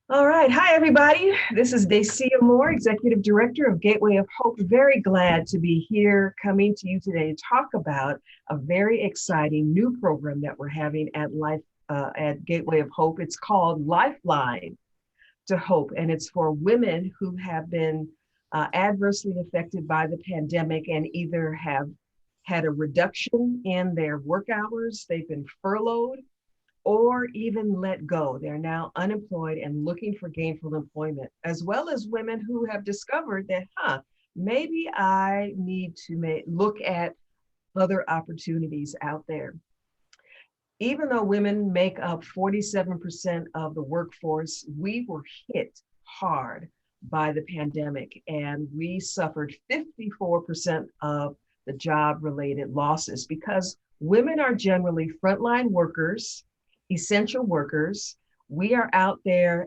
All right. Hi, everybody. This is Dacia Moore, Executive Director of Gateway of Hope. Very glad to be here coming to you today to talk about a very exciting new program that we're having at Gateway of Hope. It's called Lifeline to Hope, and it's for women who have been adversely affected by the pandemic and either have had a reduction in their work hours, they've been furloughed, or even let go. They're now unemployed and looking for gainful employment, as well as women who have discovered that, maybe I need to look at other opportunities out there. Even though women make up 47% of the workforce, we were hit hard by the pandemic and we suffered 54% of the job related losses because women are generally frontline workers, essential workers. We are out there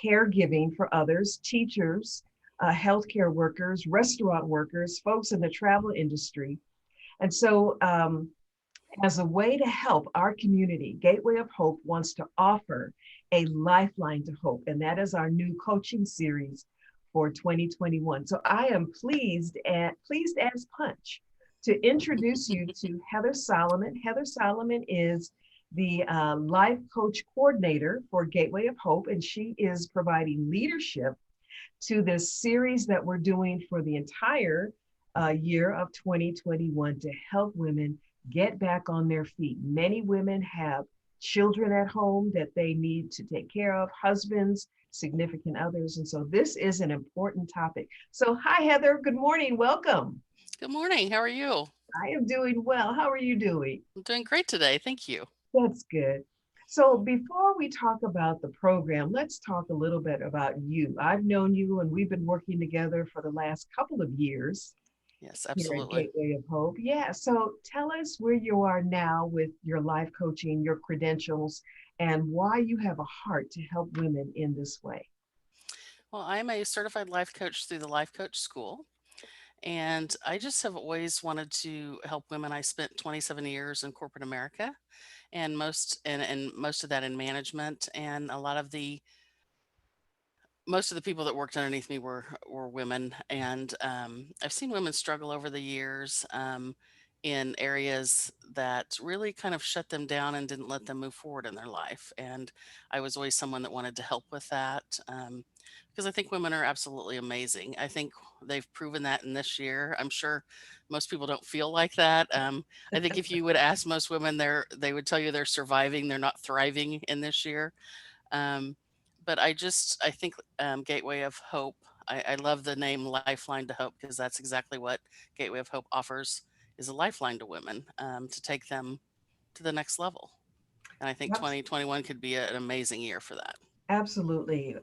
caregiving for others, teachers, healthcare workers, restaurant workers, folks in the travel industry. And so as a way to help our community, Gateway of Hope wants to offer a lifeline to hope, and that is our new coaching series for 2021. So I am pleased as punch to introduce you to Heather Solomon. Heather Solomon is the life coach coordinator for Gateway of Hope, and she is providing leadership to this series that we're doing for the entire year of 2021 to help women get back on their feet. Many women have children at home that they need to take care of, husbands, significant others. And so this is an important topic. So, hi, Heather. Good morning. Welcome. Good morning. How are you? I am doing well. How are you doing? I'm doing great today. Thank you. That's good. So, before we talk about the program, let's talk a little bit about you. I've known you and we've been working together for the last couple of years Yes, here at absolutely. Gateway of Hope. Yeah. So tell us where you are now with your life coaching, your credentials, and why you have a heart to help women in this way. Well, I'm a certified life coach through the Life Coach School, and I just have always wanted to help women. I spent 27 years in corporate America, and most of that in management, and a lot of the most of the people that worked underneath me were women, and I've seen women struggle over the years in areas that really kind of shut them down and didn't let them move forward in their life. And I was always someone that wanted to help with that because I think women are absolutely amazing. I think they've proven that in this year. I'm sure most people don't feel like that. I think if you would ask most women, they would tell you they're surviving, they're not thriving in this year. Um, but I think Gateway of Hope. I love the name Lifeline to Hope because that's exactly what Gateway of Hope offers is a lifeline to women to take them to the next level. And I think Abs- 2021 could be an amazing year for that. Absolutely.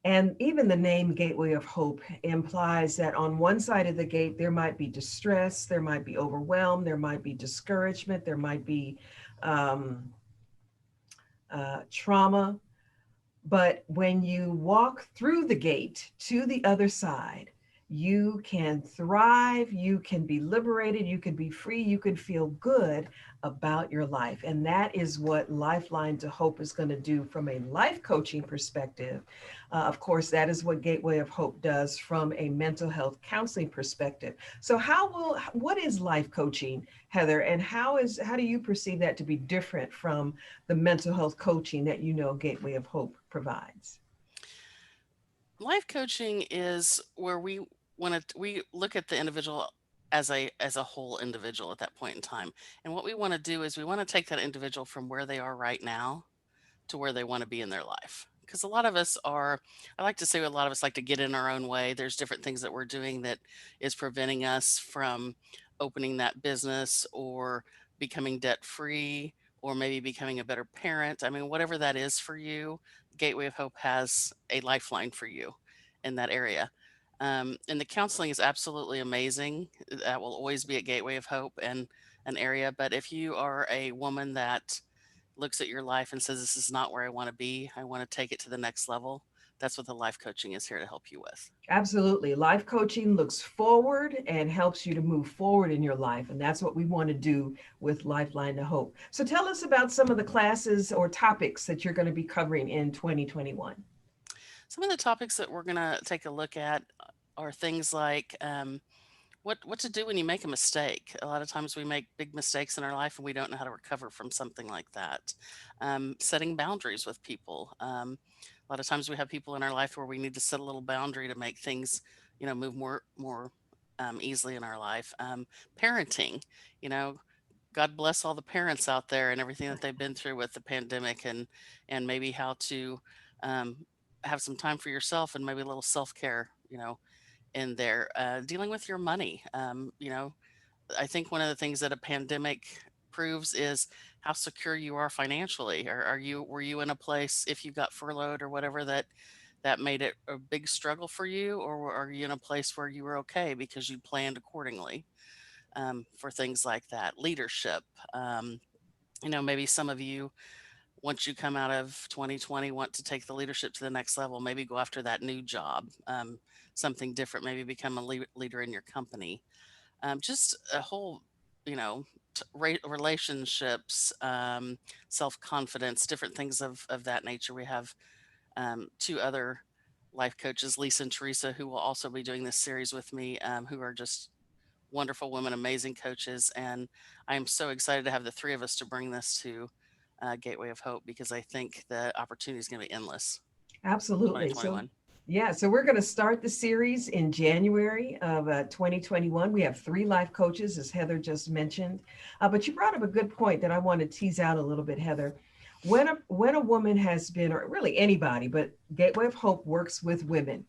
And even the name Gateway of Hope implies that on one side of the gate, there might be distress, there might be overwhelm, there might be discouragement, there might be um, trauma. But when you walk through the gate to the other side, you can thrive, you can be liberated, you can be free, you can feel good about your life. And that is what Lifeline to Hope is going to do from a life coaching perspective. Of course, that is what Gateway of Hope does from a mental health counseling perspective. So what is life coaching, Heather, and how do you perceive that to be different from the mental health coaching that you know Gateway of Hope provides? Life coaching is where we look at the individual as a whole individual at that point in time. And what we want to do is we want to take that individual from where they are right now to where they want to be in their life. Because a lot of us are, I like to say, a lot of us like to get in our own way. There's different things that we're doing that is preventing us from opening that business or becoming debt free or maybe becoming a better parent. I mean, whatever that is for you, Gateway of Hope has a lifeline for you in that area. And the counseling is absolutely amazing. That will always be at Gateway of Hope and an area. But if you are a woman that looks at your life and says, "This is not where I want to be. I want to take it to the next level." That's what the life coaching is here to help you with. Absolutely. Life coaching looks forward and helps you to move forward in your life. And that's what we want to do with Lifeline to Hope. So tell us about some of the classes or topics that you're going to be covering in 2021. Some of the topics that we're going to take a look at are things like what to do when you make a mistake. A lot of times we make big mistakes in our life and we don't know how to recover from something like that. Setting boundaries with people. A lot of times we have people in our life where we need to set a little boundary to make things, move more easily in our life. Parenting, you know, God bless all the parents out there and everything that they've been through with the pandemic, and maybe how to um, have some time for yourself and maybe a little self care, in there. Dealing with your money. I think one of the things that a pandemic proves is how secure you are financially. Were you in a place, if you got furloughed or whatever, that made it a big struggle for you, or are you in a place where you were okay because you planned accordingly? For things like that. Leadership. Maybe some of you, once you come out of 2020, want to take the leadership to the next level, maybe go after that new job, something different, maybe become a leader in your company. Just a whole, you know, relationships, self confidence, different things of that nature. We have two other life coaches, Lisa and Teresa, who will also be doing this series with me, who are just wonderful women, amazing coaches. And I am so excited to have the three of us to bring this to Gateway of Hope, because I think the opportunity is going to be endless in Absolutely. So, 2021. yeah, so we're going to start the series in January of 2021. We have three life coaches, as Heather just mentioned. But you brought up a good point that I want to tease out a little bit, Heather. When a woman has been, or really anybody, but Gateway of Hope works with women.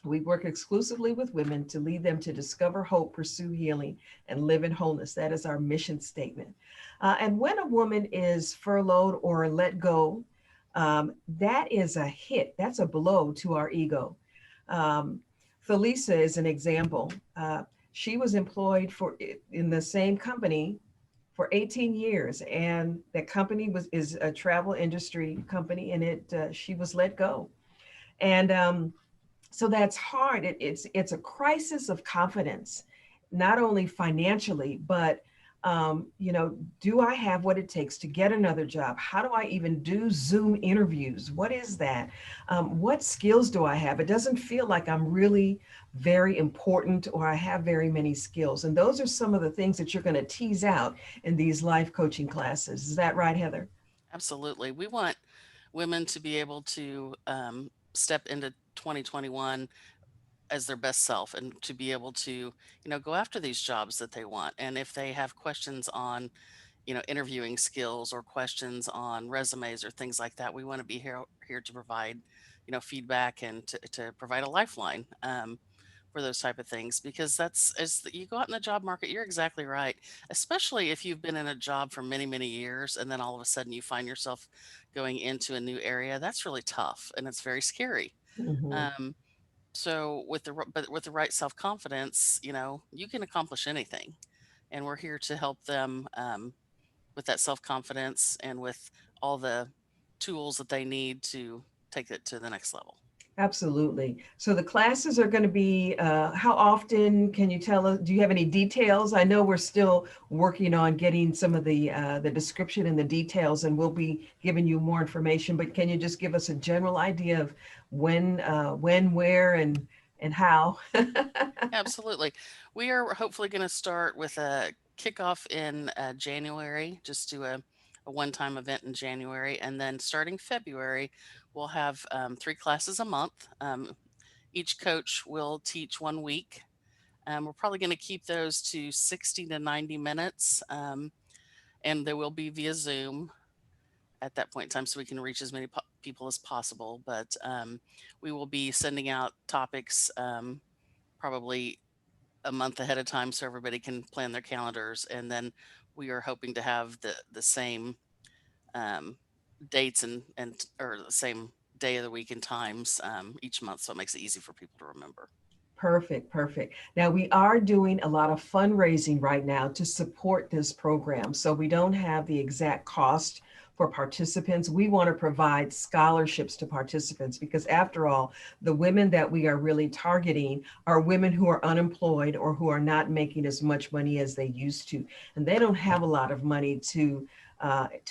We work exclusively with women to lead them to discover hope, pursue healing, and live in wholeness. That is our mission statement. And when a woman is furloughed or let go, that is a hit. That's a blow to our ego. Um, Felisa is an example. She was employed in the same company for 18 years, and that company is a travel industry company, and she was let go. And so that's hard. It's a crisis of confidence, not only financially, but do I have what it takes to get another job? How do I even do Zoom interviews? What is that? What skills do I have? It doesn't feel like I'm really very important or I have very many skills. And those are some of the things that you're going to tease out in these life coaching classes. Is that right, Heather? Absolutely. We want women to be able to step into 2021 as their best self, and to be able to, go after these jobs that they want. And if they have questions on, interviewing skills, or questions on resumes or things like that, we want to be here to provide, feedback, and to provide a lifeline. For those type of things, because you go out in the job market, you're exactly right, especially if you've been in a job for many, many years, and then all of a sudden you find yourself going into a new area. That's really tough, and it's very scary. Hmm. um, so but with the right self-confidence, you can accomplish anything, and we're here to help them, with that self-confidence and with all the tools that they need to take it to the next level. Absolutely. So the classes are going to be, how often can you tell us? Do you have any details? I know we're still working on getting some of the description and the details, and we'll be giving you more information. But can you just give us a general idea of when, where, and how? Absolutely. We are hopefully going to start with a kickoff in January, just do a one time event in January. And then starting February, we'll have three classes a month. Each coach will teach 1 week. We're probably going to keep those to 60 to 90 minutes, and they will be via Zoom at that point in time, so we can reach as many people as possible. But we will be sending out topics, probably a month ahead of time, so everybody can plan their calendars. And then we are hoping to have the same um, dates, and or the same day of the week and times each month, so it makes it easy for people to remember. Perfect, perfect. Now, we are doing a lot of fundraising right now to support this program. So we don't have the exact cost for participants. We want to provide scholarships to participants because, after all, the women that we are really targeting are women who are unemployed or who are not making as much money as they used to. And they don't have a lot of money to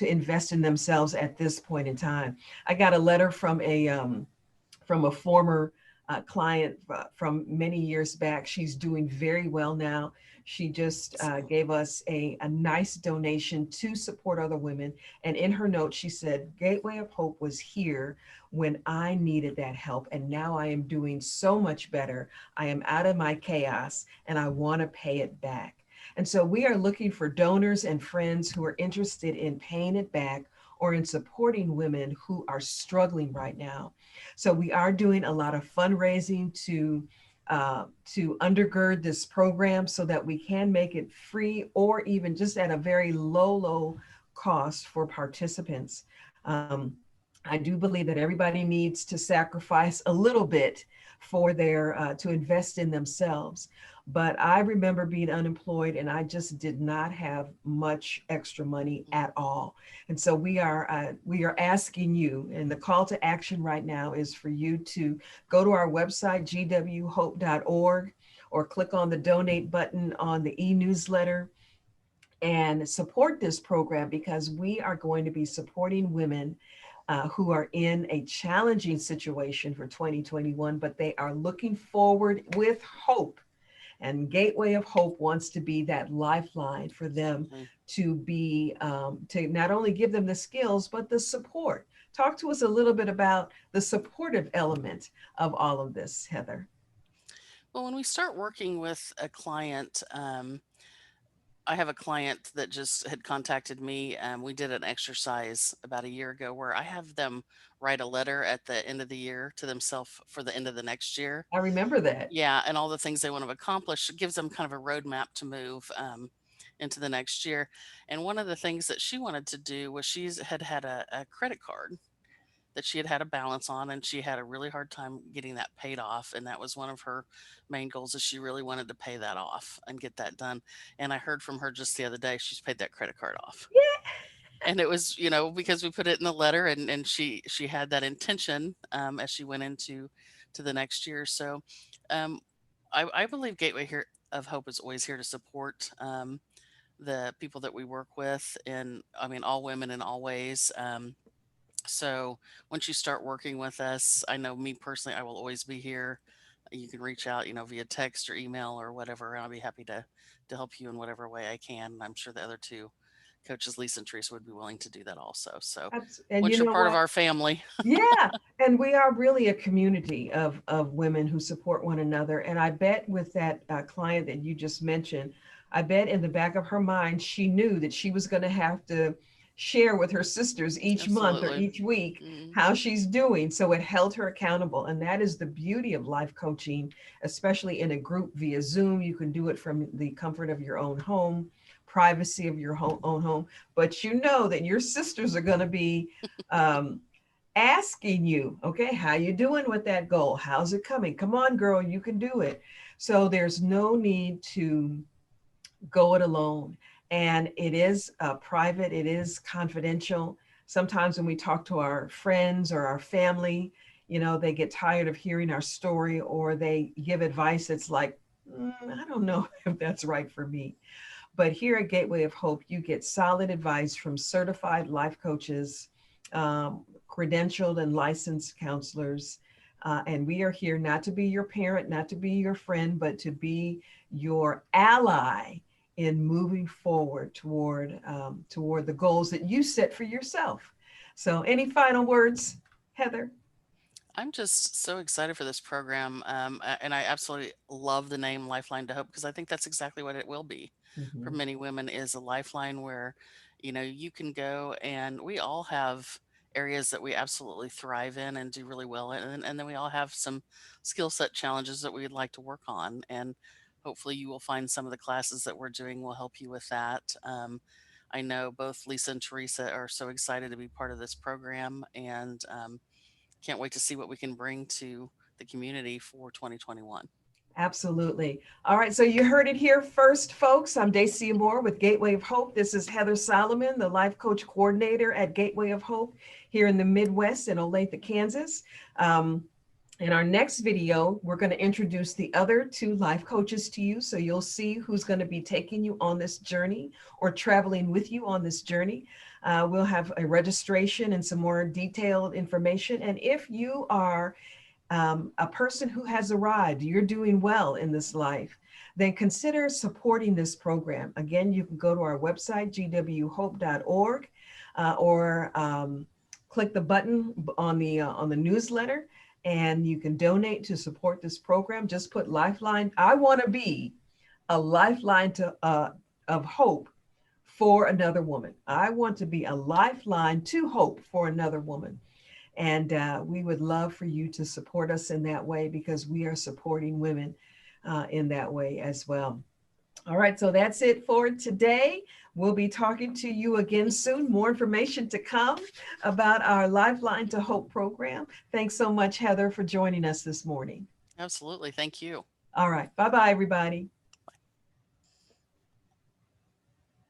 invest in themselves at this point in time. I got a letter from from a former client from many years back. She's doing very well now. She just Excellent. gave us a nice donation to support other women. And in her note, she said, Gateway of Hope was here when I needed that help. And now I am doing so much better. I am out of my chaos and I want to pay it back. And so we are looking for donors and friends who are interested in paying it back or in supporting women who are struggling right now. So we are doing a lot of fundraising to undergird this program so that we can make it free or even just at a very low cost for participants. I do believe that everybody needs to sacrifice a little bit for their to invest in themselves. But I remember being unemployed and I just did not have much extra money Mm. at all. And so we are asking you, and the call to action right now is for you to go to our website, gwhope.org, or click on the donate button on the e-newsletter and support this program because we are going to be supporting women who are in a challenging situation for 2021, but they are looking forward with hope. And Gateway of Hope wants to be that lifeline for them Absolutely. to be, to not only give them the skills, but the support. Talk to us a little bit about the supportive element of all of this, Heather. Well, when we start working with a client, I have a client that just had contacted me. We did an exercise about a year ago where I have them write a letter at the end of the year to themselves for the end of the next year. I remember that. Yeah, and all the things they want to accomplish. It gives them kind of a roadmap to move into the next year. And one of the things that she wanted to do was she's had a credit card that she had had a balance on, and she had a really hard time getting that paid off, and that was one of her main goals, is she really wanted to pay that off and get that done. And I heard from her just the other day she's paid that credit card off. Yeah, And it was, because we put it in the letter, and she had that intention as she went into to the next year. So um I believe Gateway here of Hope is always here to support the people that we work with, and I mean all women in all ways. So once you start working with us, I know me personally, I will always be here. You can reach out, via text or email or whatever, and I'll be happy to help you in whatever way I can. I'm sure the other two coaches, Lisa and Teresa, would be willing to do that also. So and you once you're know part of what? our family. Yeah, and we are really a community of women who support one another. And I bet with that client that you just mentioned, I bet in the back of her mind, she knew that she was going to have to share with her sisters each month or Absolutely. each week Mm, how she's doing. So it held her accountable. And that is the beauty of life coaching, especially in a group via Zoom. You can do it from the comfort of your own home, privacy of your own home. But you know that your sisters are going to be. Um, Asking you, okay, how you doing with that goal? How's it coming? Come on, girl, you can do it. So there's no need to go it alone. And it is private, it is confidential. Sometimes when we talk to our friends or our family, they get tired of hearing our story or they give advice that's like, I don't know if that's right for me. But here at Gateway of Hope, you get solid advice from certified life coaches, credentialed and licensed counselors. And we are here not to be your parent, not to be your friend, but to be your ally in moving forward toward the goals that you set for yourself. So, any final words, Heather? I'm just so excited for this program, and I absolutely love the name Lifeline to Hope, because I think that's exactly what it will be for Mhm. many women, is a lifeline where you can go, and we all have areas that we absolutely thrive in and do really well in, and then we all have some skill set challenges that we'd like to work on, and hopefully you will find some of the classes that we're doing will help you with that. I know both Lisa and Teresa are so excited to be part of this program, and can't wait to see what we can bring to the community for 2021. Absolutely. All right. So you heard it here first, folks. I'm Dacia Moore with Gateway of Hope. This is Heather Solomon, the life coach coordinator at Gateway of Hope here in the Midwest in Olathe, Kansas. Um, in our next video, we're going to introduce the other two life coaches to you. So you'll see who's going to be taking you on this journey or traveling with you on this journey. We'll have a registration and some more detailed information. And if you are a person who has arrived, you're doing well in this life, then consider supporting this program. Again, you can go to our website, gwhope.org, or click the button on the newsletter, and you can donate to support this program. Just put Lifeline. I want to be a lifeline of hope for another woman. I want to be a lifeline to hope for another woman. And we would love for you to support us in that way, because we are supporting women in that way as well. All right, so that's it for today. We'll be talking to you again soon. More information to come about our Lifeline to Hope program. Thanks so much, Heather, for joining us this morning. Absolutely. Thank you. All right, bye bye, everybody.